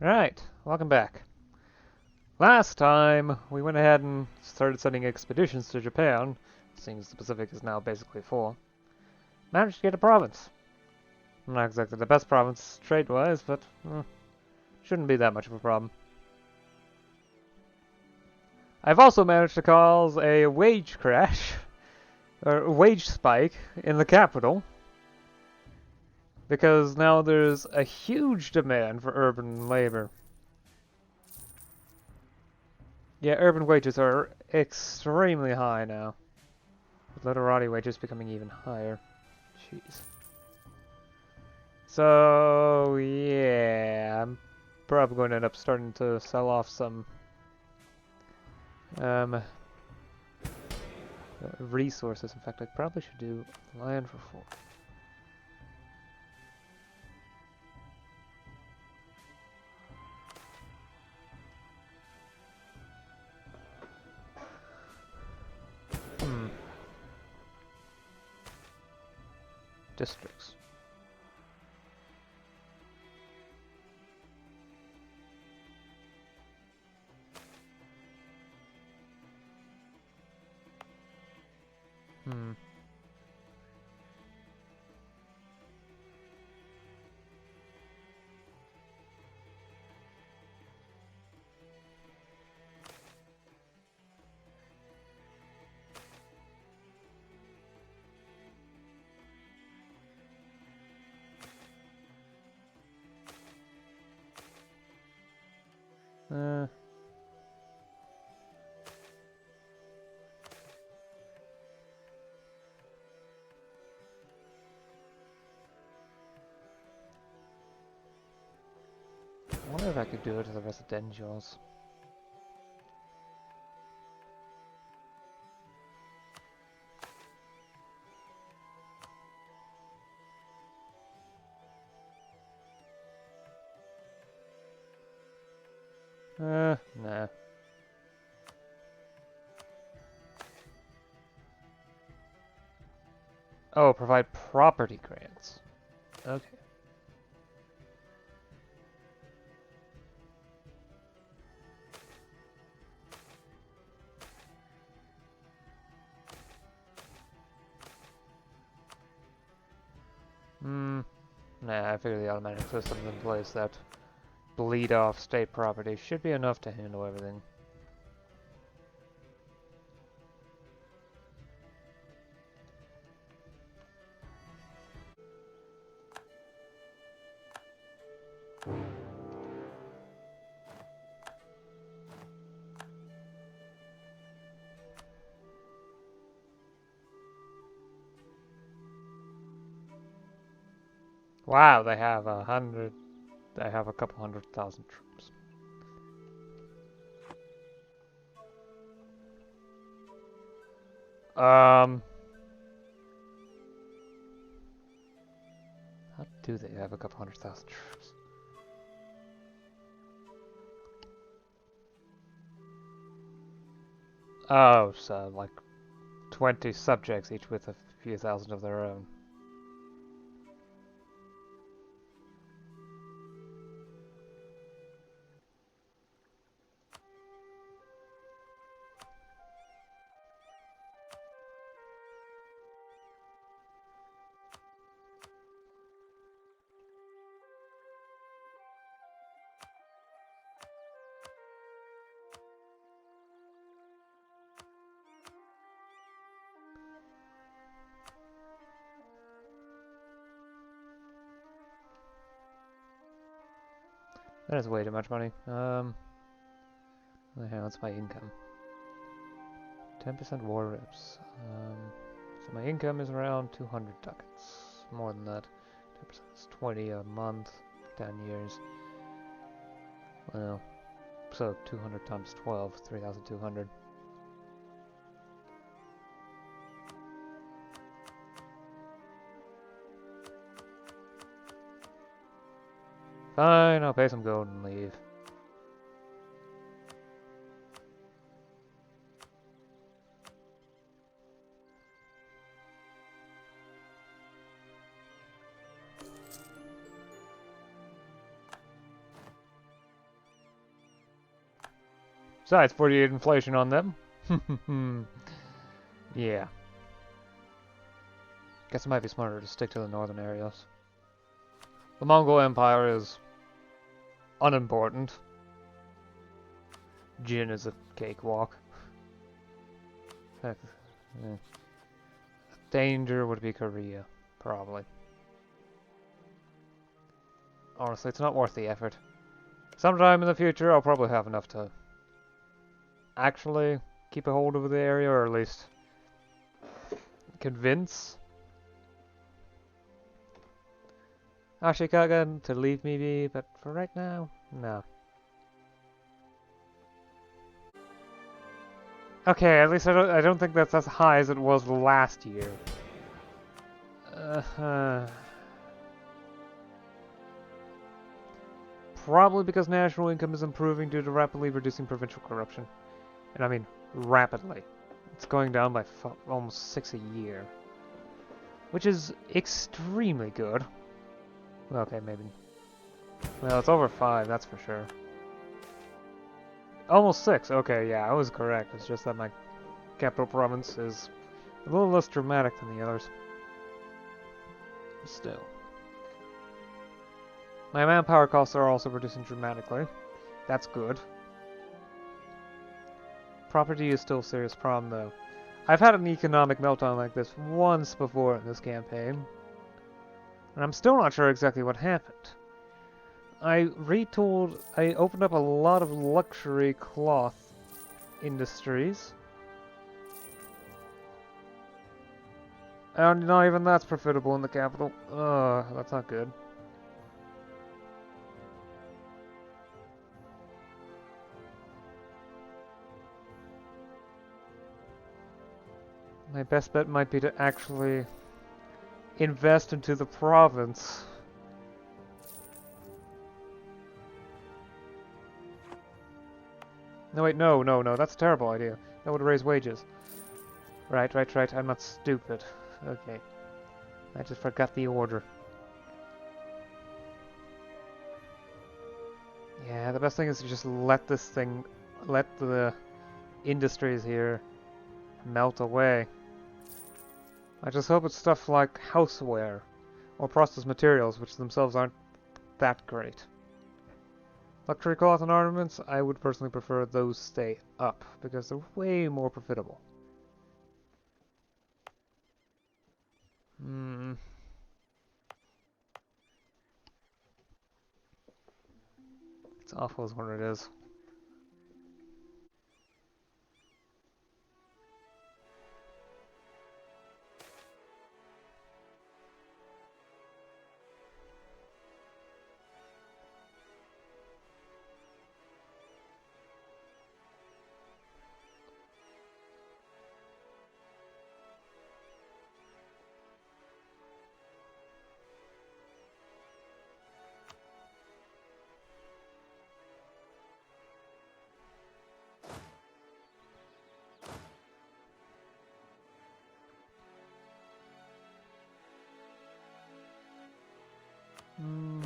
Right, welcome back. Last time, we went ahead and started sending expeditions to Japan, seeing as the Pacific is now basically full. Managed to get a province. Not exactly the best province trade-wise, but shouldn't be that much of a problem. I've also managed to cause a wage crash, or wage spike, in the capital, because now there's a huge demand for urban labor. Yeah, urban wages are extremely high now, with literati wages becoming even higher. Jeez. So, yeah, I'm probably going to end up starting to sell off some resources. In fact, I probably should do land for 4. Districts. Hmm. Uh, I wonder if I could do it to the residentials. Nah. Oh, provide property grants. Okay. Nah, I figure the automatic systems in place that bleed off state property should be enough to handle everything. Wow, they have they have a couple 100,000 troops. How do they have a couple 100,000 troops? Oh, so like 20 subjects, each with a few thousand of their own. That is way too much money. What's my income? 10% war rips. So my income is around 200 ducats. More than that. 10% is 20 a month, 10 years. Well, so 200 times 12, 3,200. Fine, I'll pay some gold and leave. Besides, 48 inflation on them. Yeah. Guess it might be smarter to stick to the northern areas. The Mongol Empire is unimportant. Jin is a cakewalk. Heck, danger would be Korea, probably. Honestly, it's not worth the effort. Sometime in the future, I'll probably have enough to actually keep a hold of the area, or at least convince Ashikaga to leave me be, but for right now, no. Okay, at least I don't think that's as high as it was last year. Probably because national income is improving due to rapidly reducing provincial corruption. And I mean, rapidly. It's going down by almost 6 a year. Which is extremely good. Okay, maybe. Well, it's over 5, that's for sure. Almost 6, okay, yeah, I was correct. It's just that my capital province is a little less dramatic than the others. Still. My manpower costs are also reducing dramatically. That's good. Property is still a serious problem, though. I've had an economic meltdown like this once before in this campaign, and I'm still not sure exactly what happened. I opened up a lot of luxury cloth industries, and not even that's profitable in the capital. Ugh, that's not good. My best bet might be to actually invest into the province. No, wait, no, that's a terrible idea. That would raise wages. Right, I'm not stupid. Okay. I just forgot the order. Yeah, the best thing is to just let the industries here melt away. I just hope it's stuff like houseware or processed materials, which themselves aren't that great. Luxury cloth and ornaments, I would personally prefer those stay up, because they're way more profitable. It's awful is what it is.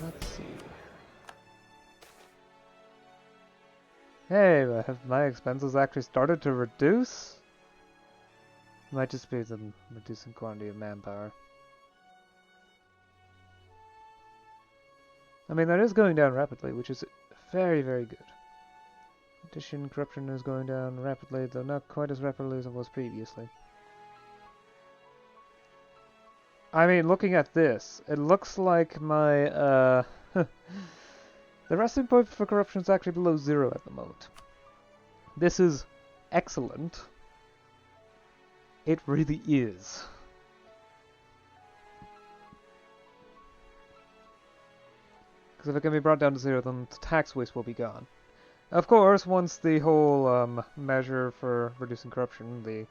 Let's see. Hey, have my expenses actually started to reduce? Might just be the reducing quantity of manpower. I mean, that is going down rapidly, which is very, very good. Addition, corruption is going down rapidly, though not quite as rapidly as it was previously. I mean, looking at this, it looks like my, the resting point for corruption is actually below 0 at the moment. This is excellent. It really is. Because if it can be brought down to 0, then the tax waste will be gone. Of course, once the whole measure for reducing corruption, the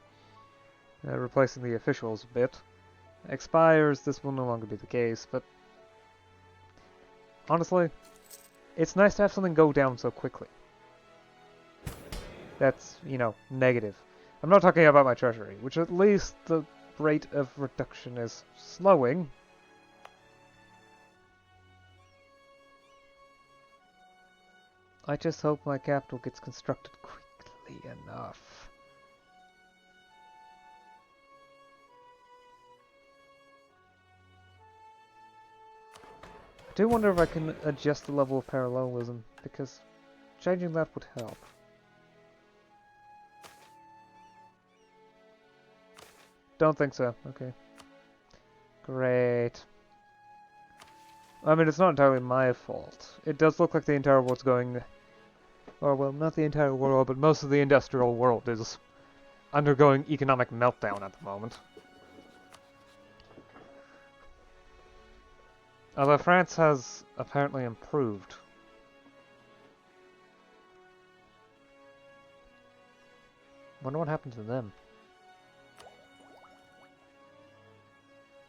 replacing the officials bit, expires, this will no longer be the case, but honestly, it's nice to have something go down so quickly. That's, you know, negative. I'm not talking about my treasury, which at least the rate of reduction is slowing. I just hope my capital gets constructed quickly. nearly enough. I do wonder if I can adjust the level of parallelism, because changing that would help. Don't think so. Okay. Great. I mean, it's not entirely my fault. It does look like the entire world's going... Or, well, not the entire world, but most of the industrial world is undergoing economic meltdown at the moment. Although France has apparently improved. Wonder what happened to them.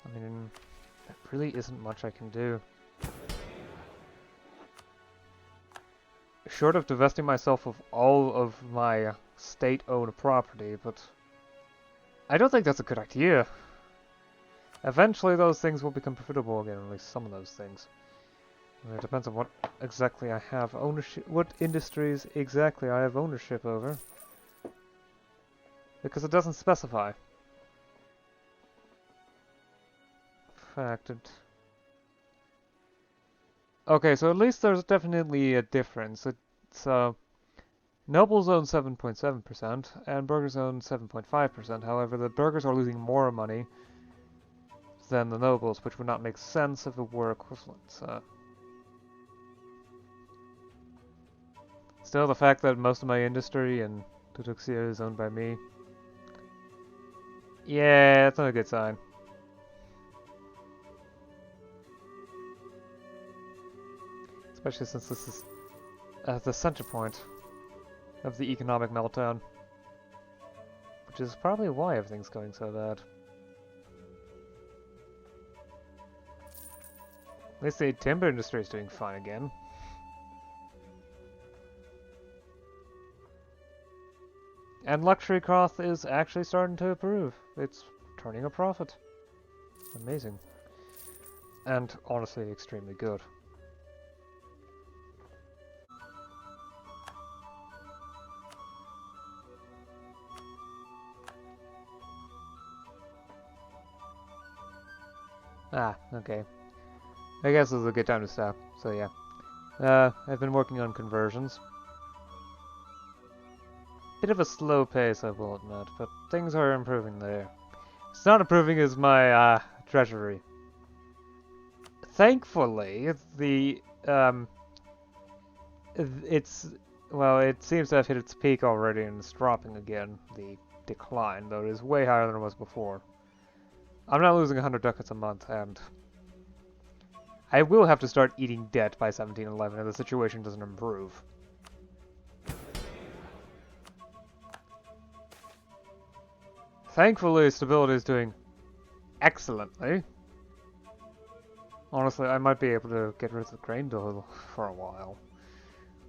I mean, there really isn't much I can do. Short of divesting myself of all of my state-owned property, but I don't think that's a good idea. Eventually those things will become profitable again, at least some of those things. It depends on what exactly I have ownership, what industries exactly I have ownership over. Because it doesn't specify. Okay, so at least there's definitely a difference. It's Nobles own 7.7% and burghers own 7.5%. However, the burghers are losing more money than the nobles, which would not make sense if it were equivalent. Still, the fact that most of my industry in Tutuxia is owned by me, yeah, that's not a good sign. Especially since this is the center point of the economic meltdown. Which is probably why everything's going so bad. At least the timber industry is doing fine again. And luxury cloth is actually starting to improve. It's turning a profit. Amazing. And honestly extremely good. Ah, okay. I guess this is a good time to stop, so yeah. I've been working on conversions. Bit of a slow pace, I will admit, but things are improving there. It's not improving as my, treasury. Thankfully, well, it seems to have hit its peak already and it's dropping again, the decline, though it is way higher than it was before. I'm not losing 100 ducats a month, and I will have to start eating debt by 1711 if the situation doesn't improve. Thankfully, stability is doing excellently. Honestly, I might be able to get rid of the grain bill for a while.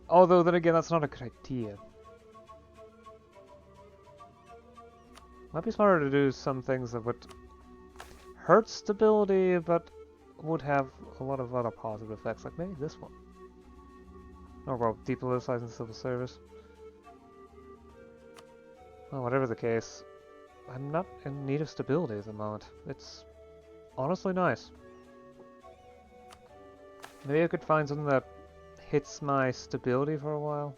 Although, then again, that's not a good idea. Might be smarter to do some things that would hurt stability, but would have a lot of other positive effects, like maybe this one. Or, well, depoliticizing civil service. Well, whatever the case, I'm not in need of stability at the moment. It's honestly nice. Maybe I could find something that hits my stability for a while.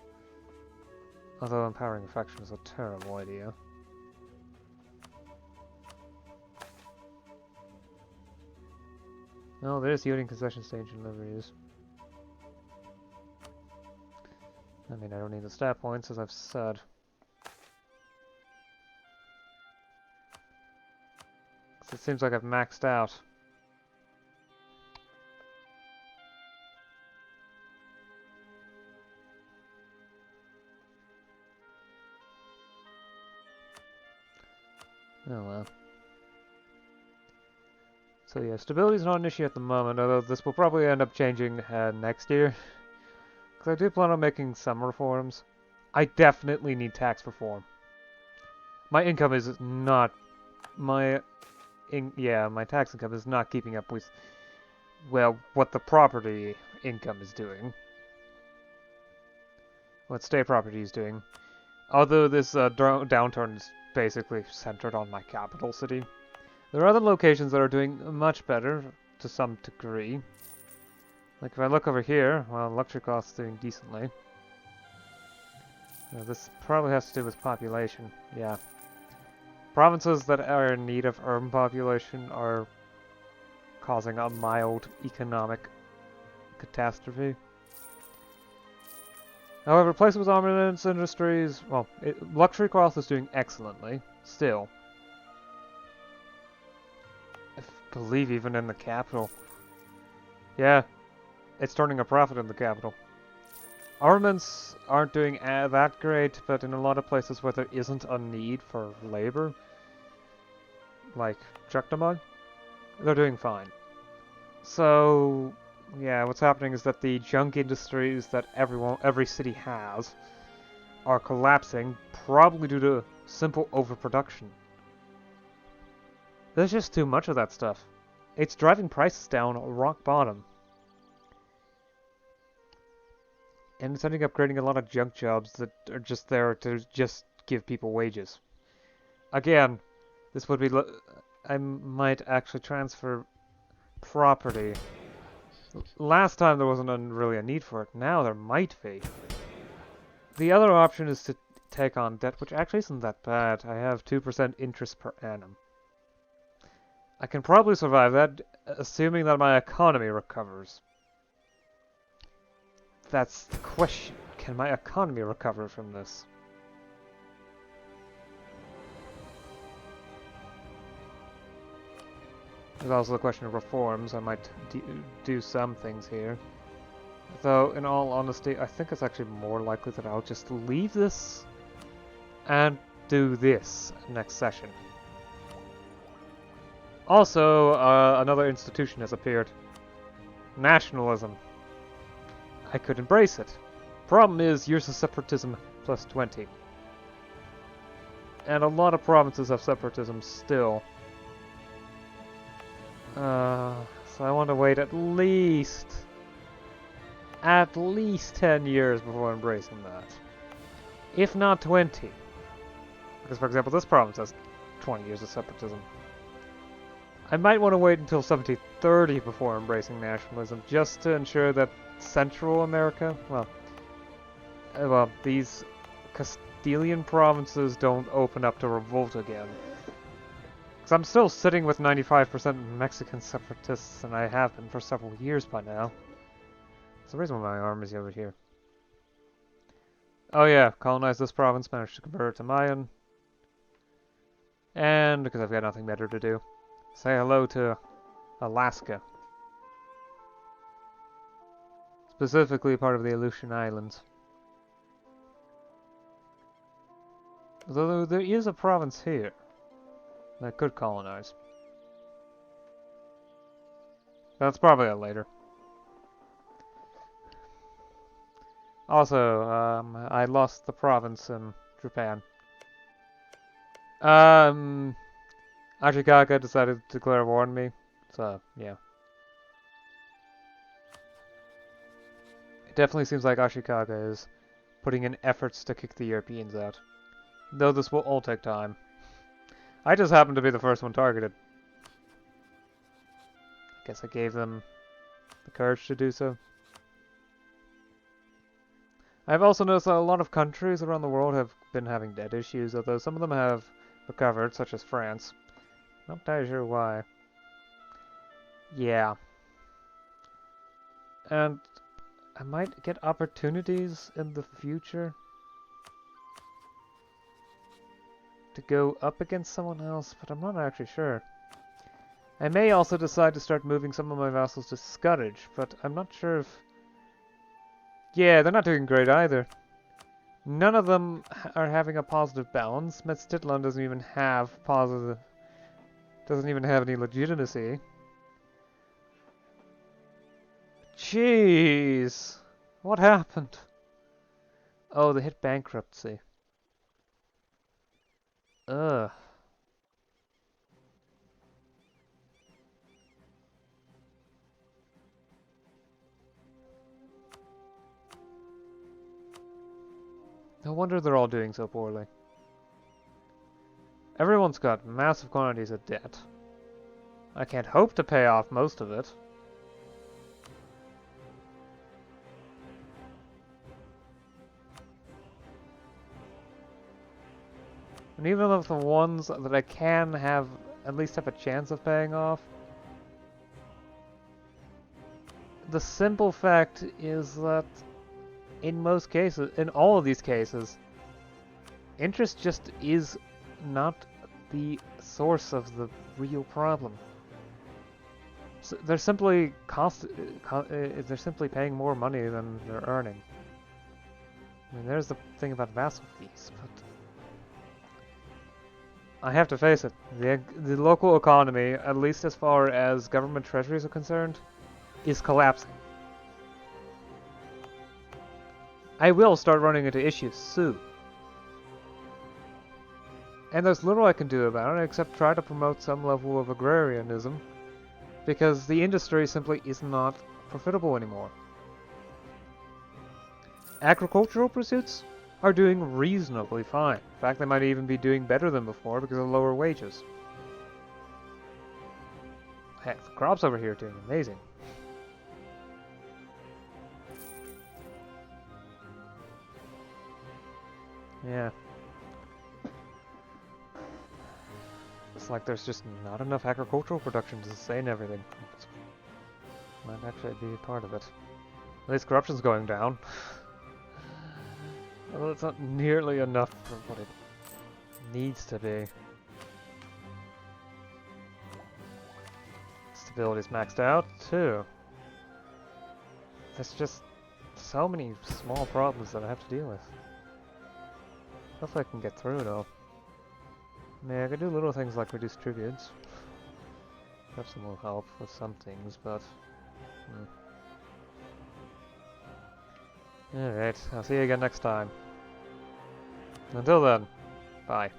Although empowering a faction is a terrible idea. Oh, there's yielding concession stage and liveries. I mean, I don't need the stat points, as I've said. It seems like I've maxed out. Oh well. So yeah, stability is not an issue at the moment, although this will probably end up changing next year. Because I do plan on making some reforms. I definitely need tax reform. My income is not... my tax income is not keeping up with, well, what the property income is doing. What state property is doing. Although this downturn is basically centered on my capital city. There are other locations that are doing much better to some degree. Like if I look over here, well, luxury costs doing decently. This probably has to do with population, yeah. Provinces that are in need of urban population are causing a mild economic catastrophe. However, places with armaments industries, well, luxury growth is doing excellently, still. I believe even in the capital. Yeah, it's turning a profit in the capital. Armaments aren't doing that great, but in a lot of places where there isn't a need for labor, like Chuktamag, they're doing fine. So, yeah, what's happening is that the junk industries that every city has are collapsing, probably due to simple overproduction. There's just too much of that stuff. It's driving prices down rock bottom. And it's ending up creating a lot of junk jobs that are just there to just give people wages. Again, this would be... I might actually transfer property. Last time there wasn't really a need for it. Now there might be. The other option is to take on debt, which actually isn't that bad. I have 2% interest per annum. I can probably survive that, assuming that my economy recovers. That's the question. Can my economy recover from this? There's also the question of reforms. I might do some things here. Though, in all honesty, I think it's actually more likely that I'll just leave this and do this next session. Also, another institution has appeared. Nationalism. I could embrace it. Problem is, years of separatism plus 20. And a lot of provinces have separatism still. So I want to wait at least 10 years before embracing that. If not 20. Because, for example, this province has 20 years of separatism. I might want to wait until 1730 before embracing nationalism, just to ensure that Central America, well, these Castilian provinces don't open up to revolt again. Because I'm still sitting with 95% Mexican separatists, and I have been for several years by now. That's the reason why my army's over here. Oh yeah, colonize this province, managed to convert it to Mayan. And because I've got nothing better to do, say hello to Alaska. Specifically part of the Aleutian Islands. Though there is a province here that could colonize. That's probably a later. Also, I lost the province in Japan. Ashikaga decided to declare war on me, so yeah. It definitely seems like Ashikaga is putting in efforts to kick the Europeans out. Though this will all take time. I just happened to be the first one targeted. Guess I gave them the courage to do so. I've also noticed that a lot of countries around the world have been having debt issues, although some of them have recovered, such as France. Not entirely sure why. Yeah. And I might get opportunities in the future to go up against someone else, but I'm not actually sure. I may also decide to start moving some of my vassals to Scourge, but I'm not sure if... Yeah, they're not doing great either. None of them are having a positive balance. Metztitlan doesn't even have any legitimacy. Jeez! What happened? Oh, they hit bankruptcy. Ugh. No wonder they're all doing so poorly. Everyone's got massive quantities of debt. I can't hope to pay off most of it. And even of the ones that I can have, at least have a chance of paying off, the simple fact is that in most cases, in all of these cases, interest just is not the source of the real problem. So they're simply they're simply paying more money than they're earning. I mean, there's the thing about vassal fees, but I have to face it. The local economy, at least as far as government treasuries are concerned, is collapsing. I will start running into issues soon. And there's little I can do about it except try to promote some level of agrarianism, because the industry simply is not profitable anymore. Agricultural pursuits are doing reasonably fine. In fact, they might even be doing better than before because of lower wages. Heck, the crops over here are doing amazing. Yeah. It's like there's just not enough agricultural production to sustain everything. Might actually be part of it. At least corruption's going down. Although it's not nearly enough for what it needs to be. Stability's maxed out, too. There's just so many small problems that I have to deal with. Hopefully I can get through, though. I mean, I could do little things like reduce tribunes. Perhaps some will help with some things, but... Alright, I'll see you again next time. Until then, bye.